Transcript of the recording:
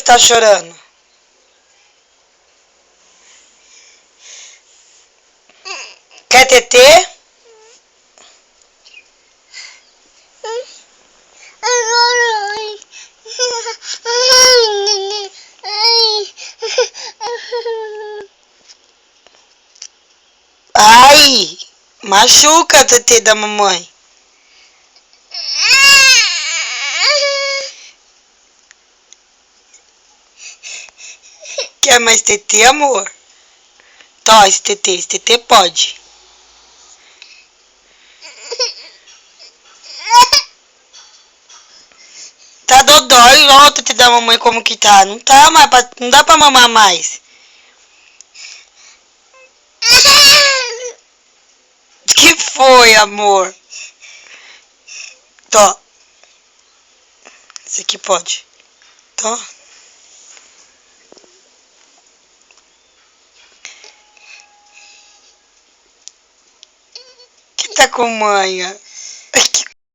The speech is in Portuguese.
que tá chorando? Quer tetê? Ai, machuca a tetê da mamãe. Quer mais tetê, amor? Tó, esse tetê pode. Tá dodói, ó, o tetê da mamãe como que tá. Não tá mais, não dá pra mamar mais. Que foi, amor? Tó. Esse aqui pode. Tó. Que tá com manha. Que